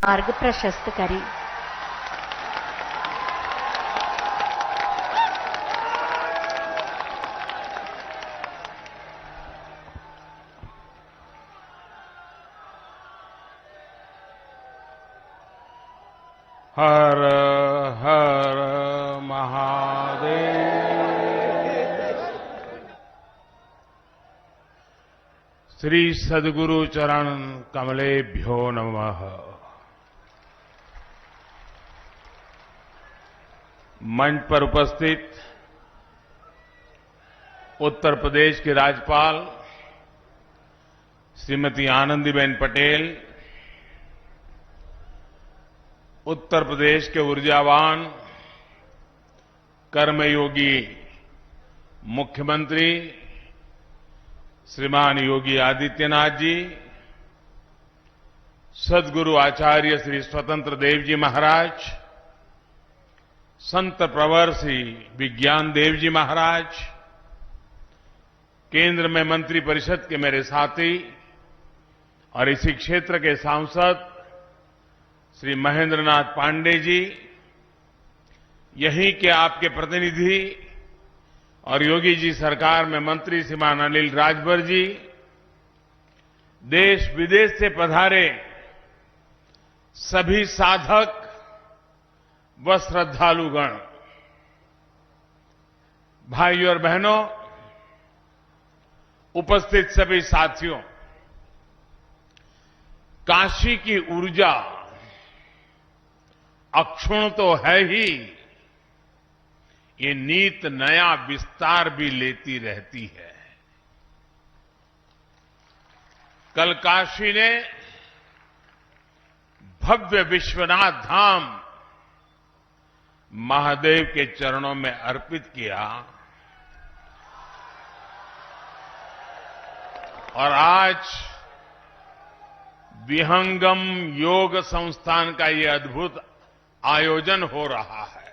मार्ग प्रशस्त करें। हर हर महादेव। श्री सद्गुरु चरण कमलेभ्यो नमः। मंच पर उपस्थित उत्तर प्रदेश की राज्यपाल श्रीमती आनंदीबेन पटेल, उत्तर प्रदेश के ऊर्जावान कर्मयोगी मुख्यमंत्री श्रीमान योगी आदित्यनाथ जी, सद्गुरु आचार्य श्री स्वतंत्र देव जी महाराज, संत प्रवर श्री विज्ञान देव जी महाराज, केंद्र में मंत्री परिषद के मेरे साथी और इसी क्षेत्र के सांसद श्री महेंद्र नाथ पांडे जी, यहीं के आपके प्रतिनिधि और योगी जी सरकार में मंत्री श्रीमान अनिल राजभर जी, देश विदेश से पधारे सभी साधक व श्रद्धालुगण, भाइयों और बहनों, उपस्थित सभी साथियों, काशी की ऊर्जा अक्षुण्ण तो है ही, ये नित नया विस्तार भी लेती रहती है। कल काशी ने भव्य विश्वनाथ धाम महादेव के चरणों में अर्पित किया और आज विहंगम योग संस्थान का ये अद्भुत आयोजन हो रहा है।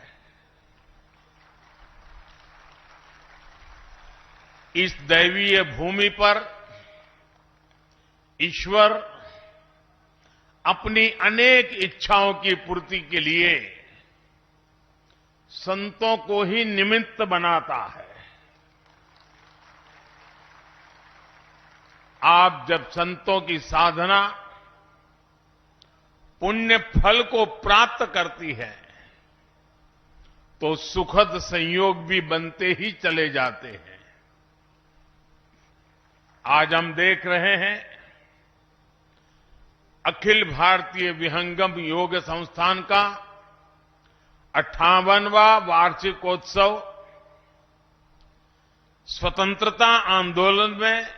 इस दैवीय भूमि पर ईश्वर अपनी अनेक इच्छाओं की पूर्ति के लिए संतों को ही निमित्त बनाता है। आप जब संतों की साधना पुण्य फल को प्राप्त करती है तो सुखद संयोग भी बनते ही चले जाते हैं। आज हम देख रहे हैं अखिल भारतीय विहंगम योग संस्थान का 58वां वार्षिकोत्सव स्वतंत्रता आंदोलन में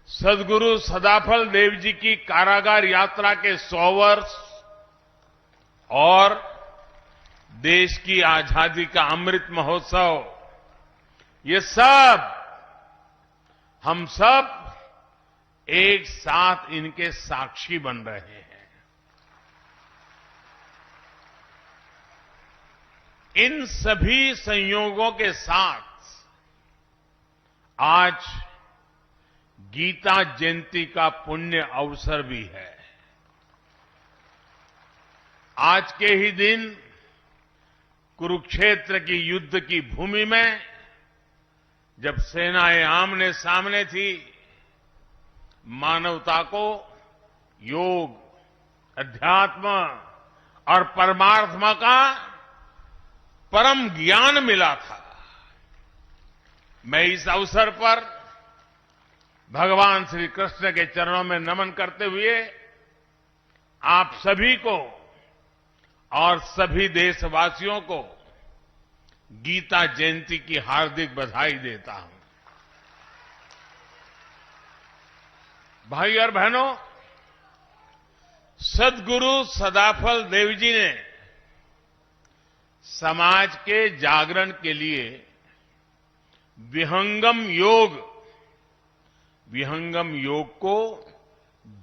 सद्गुरु सदाफल देव जी की कारागार यात्रा के 100 वर्ष और देश की आजादी का अमृत महोत्सव, ये सब हम सब एक साथ इनके साक्षी बन रहे हैं। इन सभी संयोगों के साथ आज गीता जयंती का पुण्य अवसर भी है। आज के ही दिन कुरुक्षेत्र की युद्ध की भूमि में जब सेनाएं आमने सामने थी, मानवता को योग, अध्यात्म और परमात्मा का परम ज्ञान मिला था। मैं इस अवसर पर भगवान श्री कृष्ण के चरणों में नमन करते हुए आप सभी को और सभी देशवासियों को गीता जयंती की हार्दिक बधाई देता हूं। भाई और बहनों, सद्गुरु सदाफल देव जी ने समाज के जागरण के लिए विहंगम योग को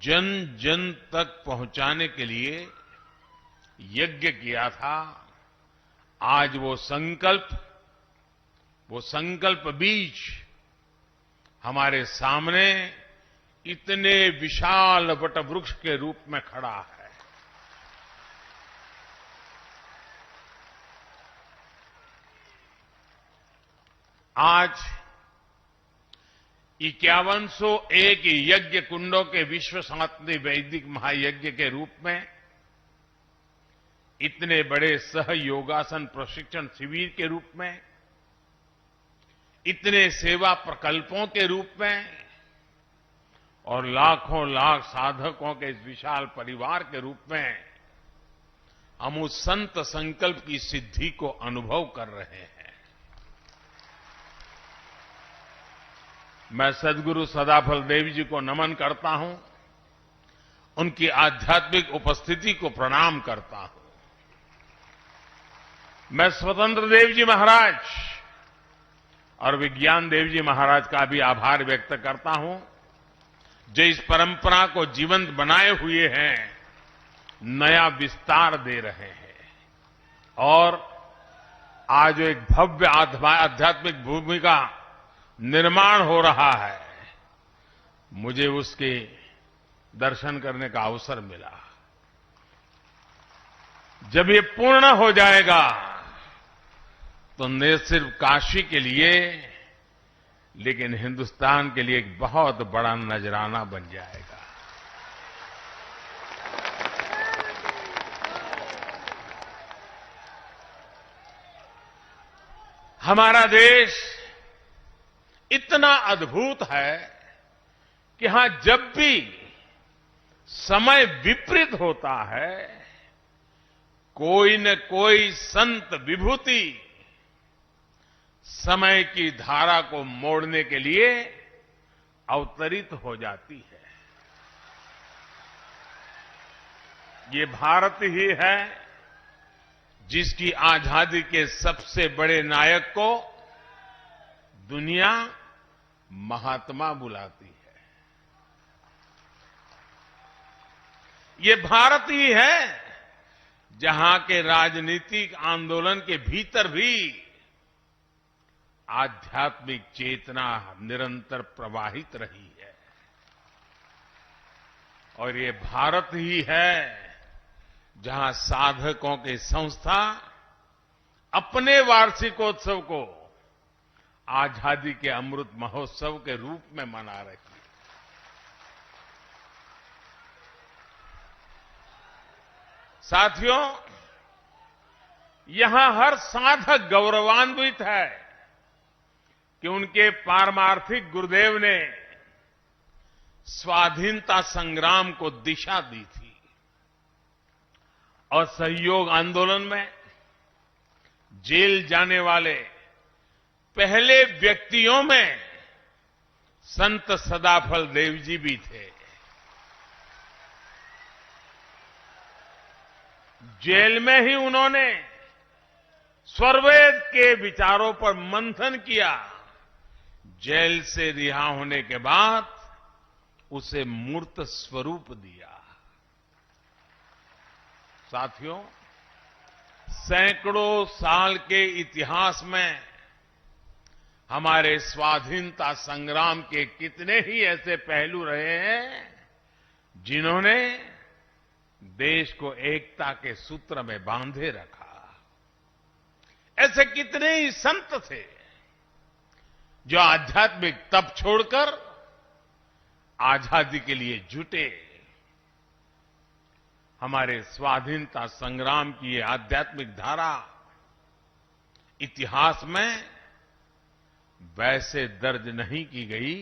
जन जन तक पहुंचाने के लिए यज्ञ किया था। आज वो संकल्प बीज हमारे सामने इतने विशाल वटवृक्ष के रूप में खड़ा है। आज 5101 यज्ञ कुंडों के विश्व शांति वैदिक महायज्ञ के रूप में इतने बड़े सहयोगासन प्रशिक्षण शिविर के रूप में, इतने सेवा प्रकल्पों के रूप में और लाखों लाख साधकों के इस विशाल परिवार के रूप में हम उस संत संकल्प की सिद्धि को अनुभव कर रहे हैं। मैं सद्गुरु सदाफल देव जी को नमन करता हूं, उनकी आध्यात्मिक उपस्थिति को प्रणाम करता हूं। मैं स्वतंत्र देव जी महाराज और विज्ञान देव जी महाराज का भी आभार व्यक्त करता हूं, जो इस परंपरा को जीवंत बनाए हुए हैं, नया विस्तार दे रहे हैं और आज एक भव्य आध्यात्मिक भूमि का निर्माण हो रहा है। मुझे उसके दर्शन करने का अवसर मिला। जब ये पूर्ण हो जाएगा तो न सिर्फ काशी के लिए लेकिन हिंदुस्तान के लिए एक बहुत बड़ा नजराना बन जाएगा। हमारा देश इतना अद्भुत है कि यहां जब भी समय विपरीत होता है, कोई न कोई संत विभूति समय की धारा को मोड़ने के लिए अवतरित हो जाती है। ये भारत ही है जिसकी आजादी के सबसे बड़े नायक को दुनिया महात्मा बुलाती है। ये भारत ही है जहां के राजनीतिक आंदोलन के भीतर भी आध्यात्मिक चेतना निरंतर प्रवाहित रही है। और ये भारत ही है जहां साधकों की संस्था अपने वार्षिकोत्सव को आजादी के अमृत महोत्सव के रूप में मना रही है। साथियों, यहां हर साधक गौरवान्वित है कि उनके पारमार्थिक गुरुदेव ने स्वाधीनता संग्राम को दिशा दी थी और सहयोग आंदोलन में जेल जाने वाले पहले व्यक्तियों में संत सदाफल देव जी भी थे। जेल में ही उन्होंने स्वरवेद के विचारों पर मंथन किया। जेल से रिहा होने के बाद उसे मूर्त स्वरूप दिया। साथियों, सैकड़ों साल के इतिहास में हमारे स्वाधीनता संग्राम के कितने ही ऐसे पहलू रहे हैं जिन्होंने देश को एकता के सूत्र में बांधे रखा। ऐसे कितने ही संत थे जो आध्यात्मिक तप छोड़कर आजादी के लिए जुटे। हमारे स्वाधीनता संग्राम की ये आध्यात्मिक धारा इतिहास में वैसे दर्ज नहीं की गई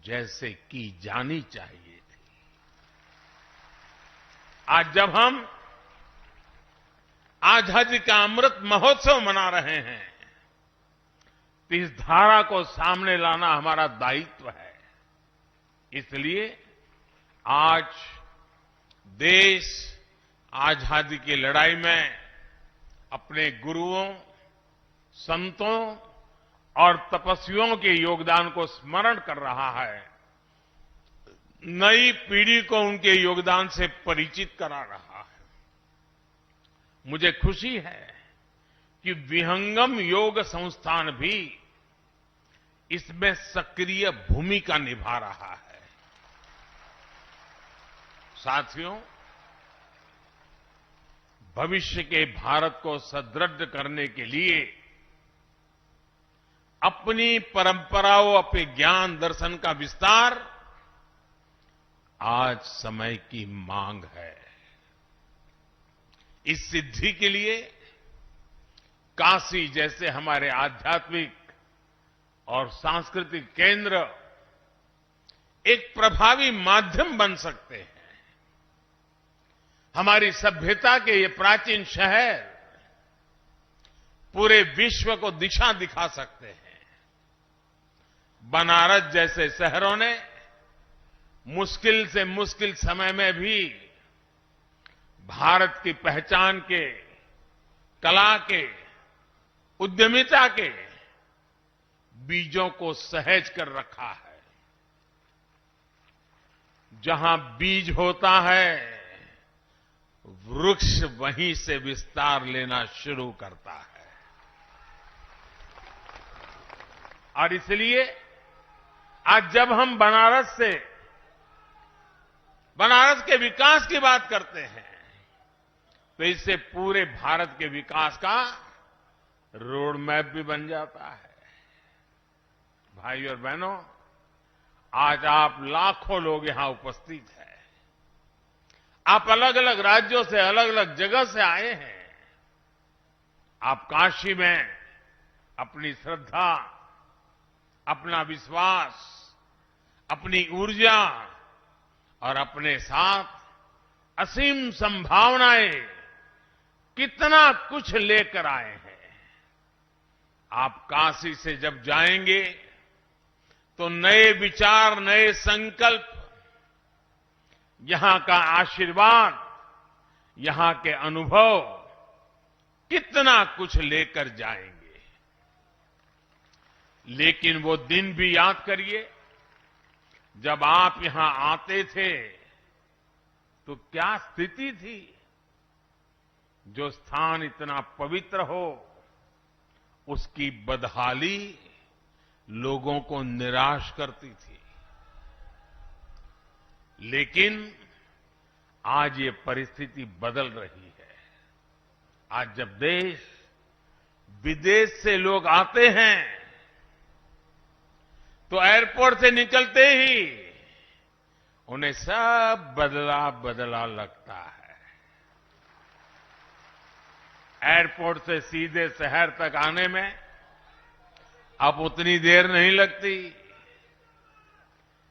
जैसे की जानी चाहिए थी। आज जब हम आजादी का अमृत महोत्सव मना रहे हैं तो इस धारा को सामने लाना हमारा दायित्व है। इसलिए आज देश आजादी की लड़ाई में अपने गुरुओं, संतों और तपस्वियों के योगदान को स्मरण कर रहा है। नई पीढ़ी को उनके योगदान से परिचित करा रहा है। मुझे खुशी है कि विहंगम योग संस्थान भी इसमें सक्रिय भूमिका निभा रहा है। साथियों, भविष्य के भारत को सुदृढ़ करने के लिए अपनी परंपराओं, अपने ज्ञान दर्शन का विस्तार आज समय की मांग है। इस सिद्धि के लिए काशी जैसे हमारे आध्यात्मिक और सांस्कृतिक केंद्र एक प्रभावी माध्यम बन सकते हैं। हमारी सभ्यता के ये प्राचीन शहर पूरे विश्व को दिशा दिखा सकते हैं। बनारस जैसे शहरों ने मुश्किल से मुश्किल समय में भी भारत की पहचान के, कला के, उद्यमिता के बीजों को सहेज कर रखा है। जहां बीज होता है, वृक्ष वहीं से विस्तार लेना शुरू करता है। और इसलिए आज जब हम बनारस के विकास की बात करते हैं, तो इससे पूरे भारत के विकास का रोड मैप भी बन जाता है। भाई और बहनों, आज आप लाखों लोग यहां उपस्थित हैं। आप अलग अलग राज्यों से, अलग अलग जगह से आए हैं। आप काशी में अपनी श्रद्धा, अपना विश्वास, अपनी ऊर्जा और अपने साथ असीम संभावनाएं कितना कुछ लेकर आए हैं। आप काशी से जब जाएंगे तो नए विचार, नए संकल्प, यहां का आशीर्वाद, यहां के अनुभव कितना कुछ लेकर जाएंगे। लेकिन वो दिन भी याद करिए जब आप यहां आते थे तो क्या स्थिति थी। जो स्थान इतना पवित्र हो, उसकी बदहाली लोगों को निराश करती थी। लेकिन आज ये परिस्थिति बदल रही है। आज जब देश विदेश से लोग आते हैं तो एयरपोर्ट से निकलते ही उन्हें सब बदला बदला लगता है। एयरपोर्ट से सीधे शहर तक आने में अब उतनी देर नहीं लगती।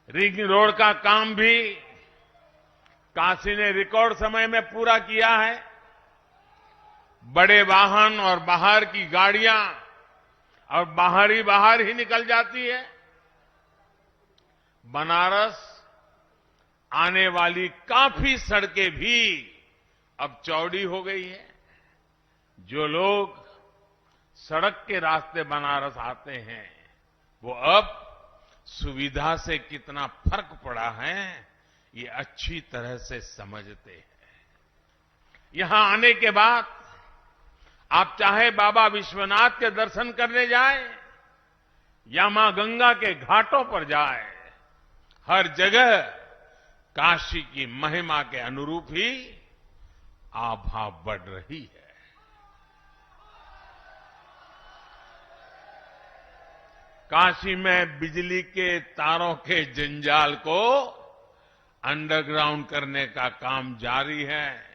रिंग रोड का काम भी काशी ने रिकॉर्ड समय में पूरा किया है। बड़े वाहन और बाहर की गाड़ियां और बाहर ही निकल जाती है। बनारस आने वाली काफी सड़कें भी अब चौड़ी हो गई है। जो लोग सड़क के रास्ते बनारस आते हैं, वो अब सुविधा से कितना फर्क पड़ा है, ये अच्छी तरह से समझते हैं। यहां आने के बाद आप चाहे बाबा विश्वनाथ के दर्शन करने जाएं या मां गंगा के घाटों पर जाएं, हर जगह काशी की महिमा के अनुरूप ही आभा बढ़ रही है। काशी में बिजली के तारों के जंजाल को अंडरग्राउंड करने का काम जारी है।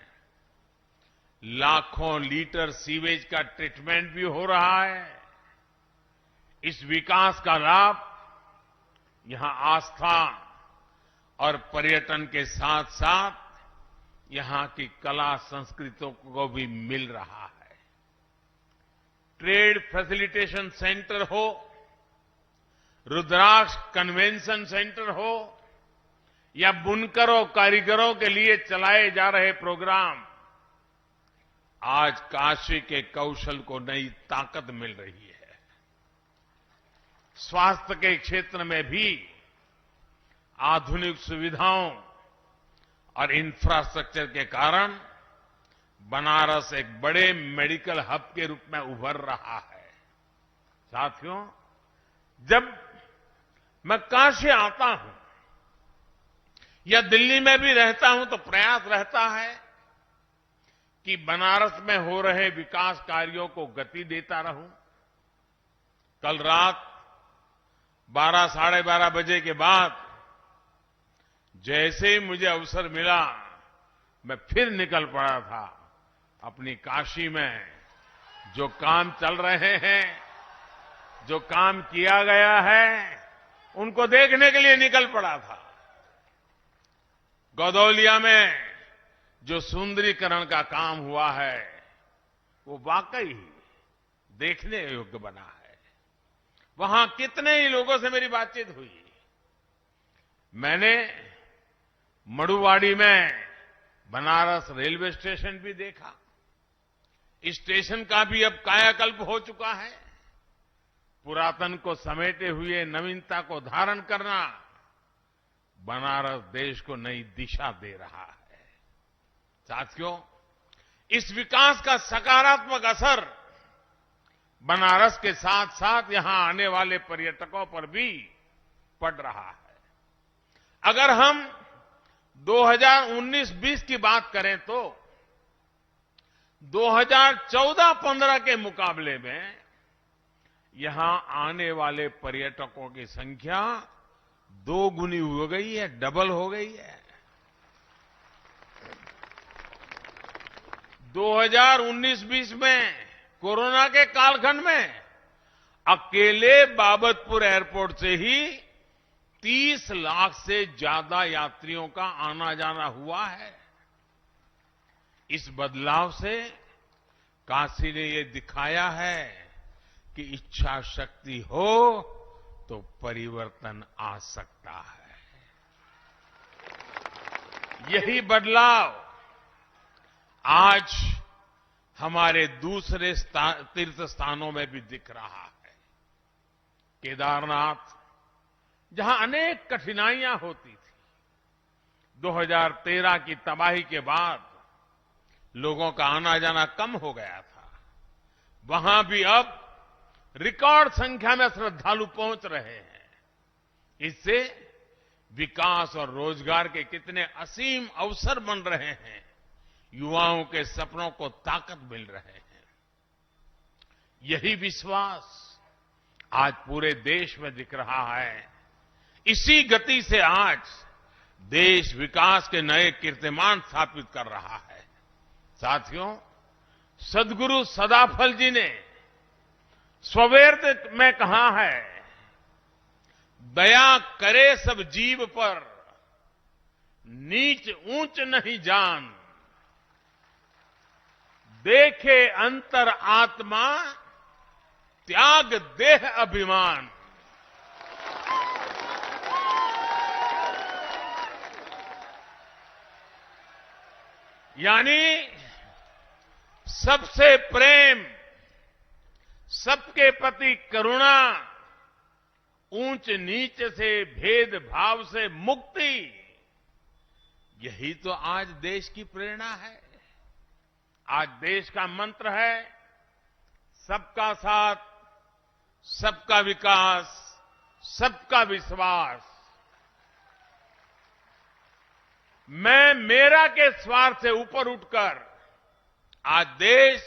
लाखों लीटर सीवेज का ट्रीटमेंट भी हो रहा है। इस विकास का लाभ यहां आस्था और पर्यटन के साथ साथ यहां की कला संस्कृतियों को भी मिल रहा है। ट्रेड फैसिलिटेशन सेंटर हो, रुद्राक्ष कन्वेंशन सेंटर हो या बुनकरों, कारीगरों के लिए चलाए जा रहे प्रोग्राम, आज काशी के कौशल को नई ताकत मिल रही है। स्वास्थ्य के क्षेत्र में भी आधुनिक सुविधाओं और इंफ्रास्ट्रक्चर के कारण बनारस एक बड़े मेडिकल हब के रूप में उभर रहा है। साथियों, जब मैं काशी आता हूं या दिल्ली में भी रहता हूं तो प्रयास रहता है कि बनारस में हो रहे विकास कार्यों को गति देता रहूं। कल रात 12 साढ़े 12 बजे के बाद जैसे ही मुझे अवसर मिला, मैं फिर निकल पड़ा था अपनी काशी में। जो काम चल रहे हैं, जो काम किया गया है, उनको देखने के लिए निकल पड़ा था। गदौलिया में जो सुंदरीकरण का काम हुआ है, वो वाकई देखने योग्य बना है। वहां कितने ही लोगों से मेरी बातचीत हुई। मैंने मड़ुवाड़ी में बनारस रेलवे स्टेशन भी देखा। इस स्टेशन का भी अब कायाकल्प हो चुका है। पुरातन को समेटे हुए नवीनता को धारण करना बनारस देश को नई दिशा दे रहा है। साथियों, इस विकास का सकारात्मक असर बनारस के साथ साथ यहां आने वाले पर्यटकों पर भी पड़ रहा है। अगर हम 2019-20 की बात करें तो 2014-15 के मुकाबले में यहां आने वाले पर्यटकों की संख्या 2 गुनी हो गई है, डबल हो गई है। 2019-20 में कोरोना के कालखंड में अकेले बाबतपुर एयरपोर्ट से ही 30 लाख से ज्यादा यात्रियों का आना जाना हुआ है। इस बदलाव से काशी ने ये दिखाया है कि इच्छा शक्ति हो तो परिवर्तन आ सकता है। यही बदलाव आज हमारे दूसरे तीर्थ स्थानों में भी दिख रहा है। केदारनाथ, जहां अनेक कठिनाइयां होती थी, 2013 की तबाही के बाद लोगों का आना जाना कम हो गया था। वहां भी अब रिकॉर्ड संख्या में श्रद्धालु पहुंच रहे हैं। इससे विकास और रोजगार के कितने असीम अवसर बन रहे हैं। युवाओं के सपनों को ताकत मिल रहे हैं। यही विश्वास आज पूरे देश में दिख रहा है। इसी गति से आज देश विकास के नए कीर्तिमान स्थापित कर रहा है। साथियों, सदगुरु सदाफल जी ने स्ववेर्त में कहा है, दया करे सब जीव पर, नीच ऊंच नहीं जान, देखे अंतर आत्मा, त्याग देह अभिमान। यानी सबसे प्रेम, सबके प्रति करुणा, ऊंच नीच से भेदभाव से मुक्ति, यही तो आज देश की प्रेरणा है। आज देश का मंत्र है सबका साथ, सबका विकास, सबका विश्वास। मैं मेरा के स्वार्थ से ऊपर उठकर आज देश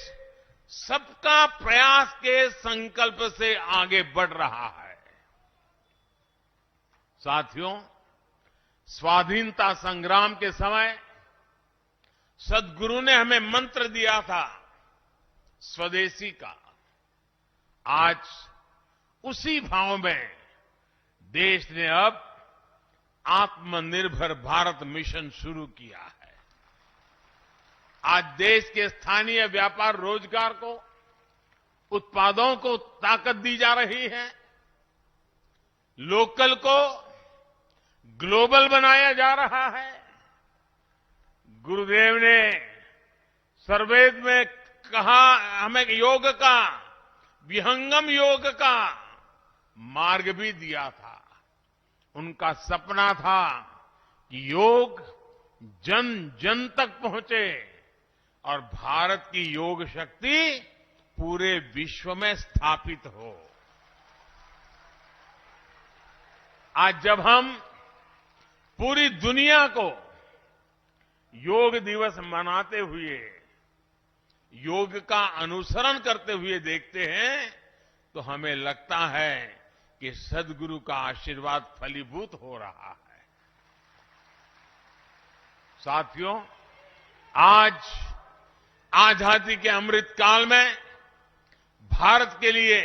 सबका प्रयास के संकल्प से आगे बढ़ रहा है। साथियों, स्वाधीनता संग्राम के समय सदगुरु ने हमें मंत्र दिया था स्वदेशी का। आज उसी भाव में देश ने अब आत्मनिर्भर भारत मिशन शुरू किया है। आज देश के स्थानीय व्यापार रोजगार को, उत्पादों को ताकत दी जा रही है। लोकल को ग्लोबल बनाया जा रहा है। गुरुदेव ने सर्ववेद में कहा, हमें योग का, विहंगम योग का मार्ग भी दिया था। उनका सपना था कि योग जन जन तक पहुंचे और भारत की योग शक्ति पूरे विश्व में स्थापित हो। आज जब हम पूरी दुनिया को योग दिवस मनाते हुए, योग का अनुसरण करते हुए देखते हैं, तो हमें लगता है कि सद्गुरु का आशीर्वाद फलीभूत हो रहा है। साथियों, आज आजादी के अमृत काल में भारत के लिए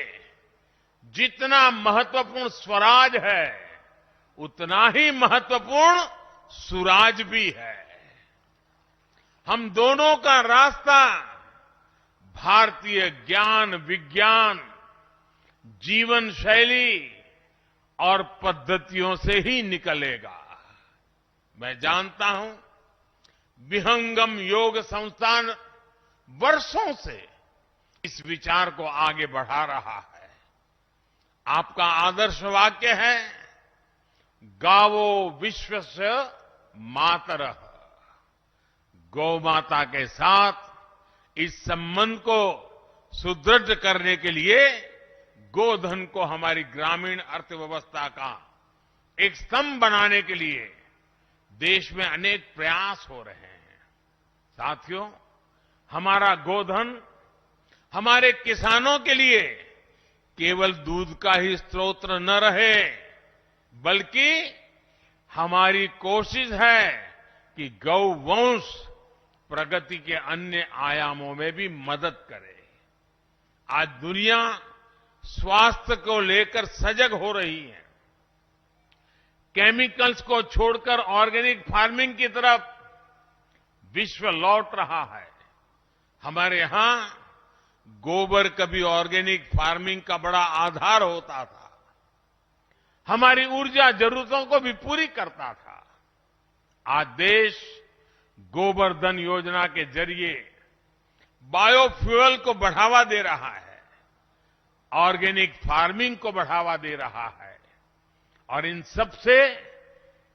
जितना महत्वपूर्ण स्वराज है, उतना ही महत्वपूर्ण सुराज भी है। हम दोनों का रास्ता भारतीय ज्ञान, विज्ञान, जीवन शैली और पद्धतियों से ही निकलेगा। मैं जानता हूं, विहंगम योग संस्थान वर्षों से इस विचार को आगे बढ़ा रहा है। आपका आदर्श वाक्य है, गावो विश्वस्य मातरः। गौ माता के साथ इस संबंध को सुदृढ़ करने के लिए गोधन को हमारी ग्रामीण अर्थव्यवस्था का एक स्तंभ बनाने के लिए देश में अनेक प्रयास हो रहे हैं। साथियों, हमारा गोधन हमारे किसानों के लिए केवल दूध का ही स्रोत न रहे, बल्कि हमारी कोशिश है कि गौवंश प्रगति के अन्य आयामों में भी मदद करे। आज दुनिया स्वास्थ्य को लेकर सजग हो रही है। केमिकल्स को छोड़कर ऑर्गेनिक फार्मिंग की तरफ विश्व लौट रहा है। हमारे यहां गोबर कभी ऑर्गेनिक फार्मिंग का बड़ा आधार होता था, हमारी ऊर्जा जरूरतों को भी पूरी करता था। आज देश गोबर्धन योजना के जरिए बायोफ्यूल को बढ़ावा दे रहा है, ऑर्गेनिक फार्मिंग को बढ़ावा दे रहा है और इन सब से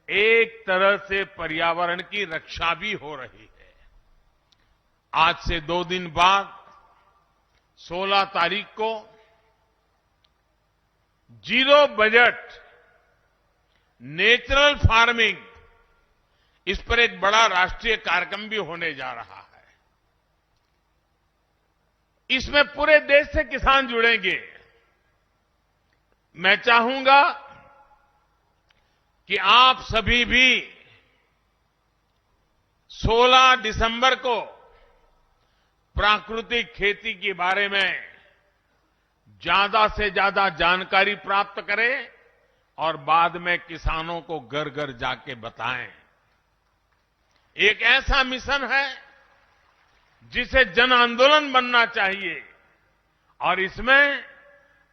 एक तरह से पर्यावरण की रक्षा भी हो रही है। आज से 2 दिन बाद 16 तारीख को जीरो बजट नेचुरल फार्मिंग, इस पर एक बड़ा राष्ट्रीय कार्यक्रम भी होने जा रहा है। इसमें पूरे देश से किसान जुड़ेंगे। मैं चाहूंगा कि आप सभी भी 16 दिसंबर को प्राकृतिक खेती के बारे में ज्यादा से ज्यादा जानकारी प्राप्त करें और बाद में किसानों को घर घर जाके बताएं। एक ऐसा मिशन है जिसे जन आंदोलन बनना चाहिए और इसमें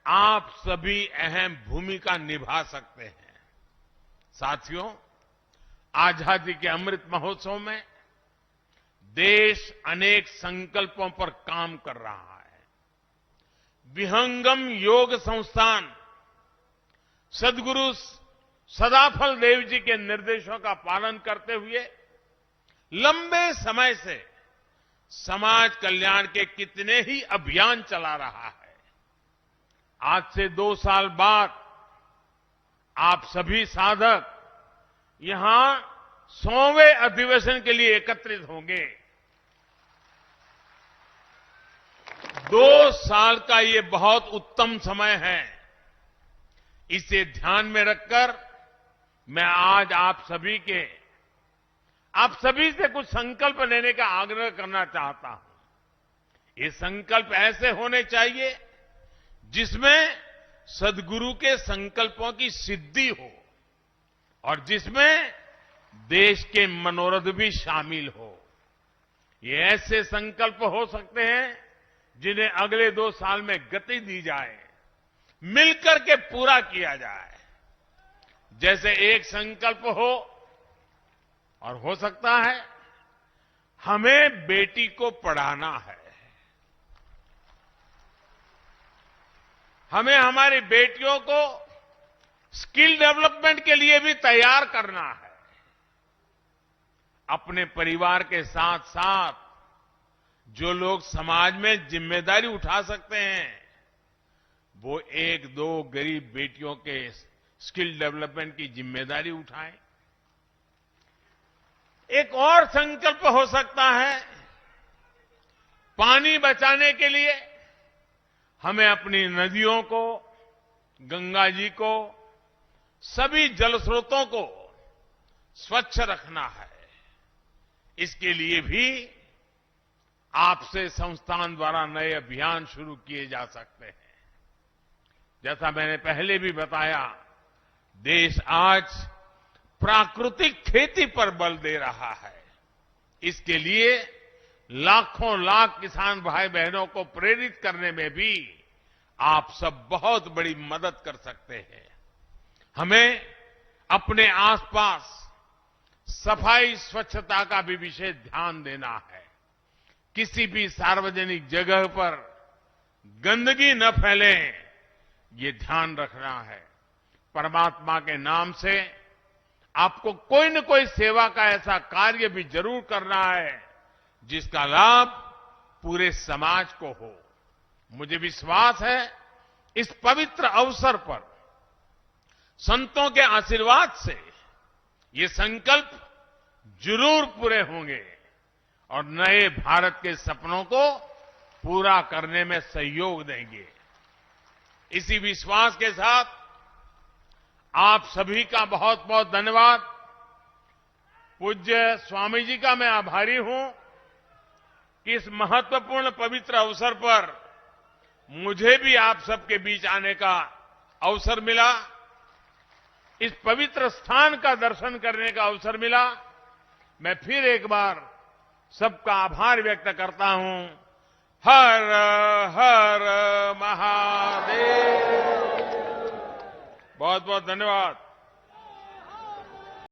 आप सभी अहम भूमिका निभा सकते हैं। साथियों, आजादी के अमृत महोत्सव में देश अनेक संकल्पों पर काम कर रहा है। विहंगम योग संस्थान सद्गुरु सदाफल देव जी के निर्देशों का पालन करते हुए लंबे समय से समाज कल्याण के कितने ही अभियान चला रहा है। आज से 2 साल बाद आप सभी साधक यहां 100वें अधिवेशन के लिए एकत्रित होंगे। 2 साल का ये बहुत उत्तम समय है। इसे ध्यान में रखकर मैं आज आप सभी से कुछ संकल्प लेने का आग्रह करना चाहता हूं। ये संकल्प ऐसे होने चाहिए जिसमें सद्गुरु के संकल्पों की सिद्धि हो और जिसमें देश के मनोरथ भी शामिल हो। ये ऐसे संकल्प हो सकते हैं जिन्हें अगले 2 साल में गति दी जाए, मिलकर के पूरा किया जाए। जैसे एक संकल्प हो और हो सकता है हमें बेटी को पढ़ाना है, हमें हमारी बेटियों को स्किल डेवलपमेंट के लिए भी तैयार करना है। अपने परिवार के साथ साथ जो लोग समाज में जिम्मेदारी उठा सकते हैं, वो 1-2 गरीब बेटियों के स्किल डेवलपमेंट की जिम्मेदारी उठाएं। एक और संकल्प हो सकता है, पानी बचाने के लिए हमें अपनी नदियों को, गंगा जी को, सभी जल स्रोतों को स्वच्छ रखना है। इसके लिए भी आपसे संस्थान द्वारा नए अभियान शुरू किए जा सकते हैं। जैसा मैंने पहले भी बताया, देश आज प्राकृतिक खेती पर बल दे रहा है। इसके लिए लाखों लाख किसान भाई बहनों को प्रेरित करने में भी आप सब बहुत बड़ी मदद कर सकते हैं। हमें अपने आसपास सफाई स्वच्छता का भी विशेष ध्यान देना है। किसी भी सार्वजनिक जगह पर गंदगी न फैले, ये ध्यान रखना है। परमात्मा के नाम से आपको कोई न कोई सेवा का ऐसा कार्य भी जरूर करना है जिसका लाभ पूरे समाज को हो। मुझे विश्वास है इस पवित्र अवसर पर संतों के आशीर्वाद से ये संकल्प जरूर पूरे होंगे और नए भारत के सपनों को पूरा करने में सहयोग देंगे। इसी विश्वास के साथ आप सभी का बहुत बहुत धन्यवाद। पूज्य स्वामी जी का मैं आभारी हूं कि इस महत्वपूर्ण पवित्र अवसर पर मुझे भी आप सबके बीच आने का अवसर मिला, इस पवित्र स्थान का दर्शन करने का अवसर मिला। मैं फिर एक बार सबका आभार व्यक्त करता हूं। हर हर महादेव। बहुत बहुत धन्यवाद।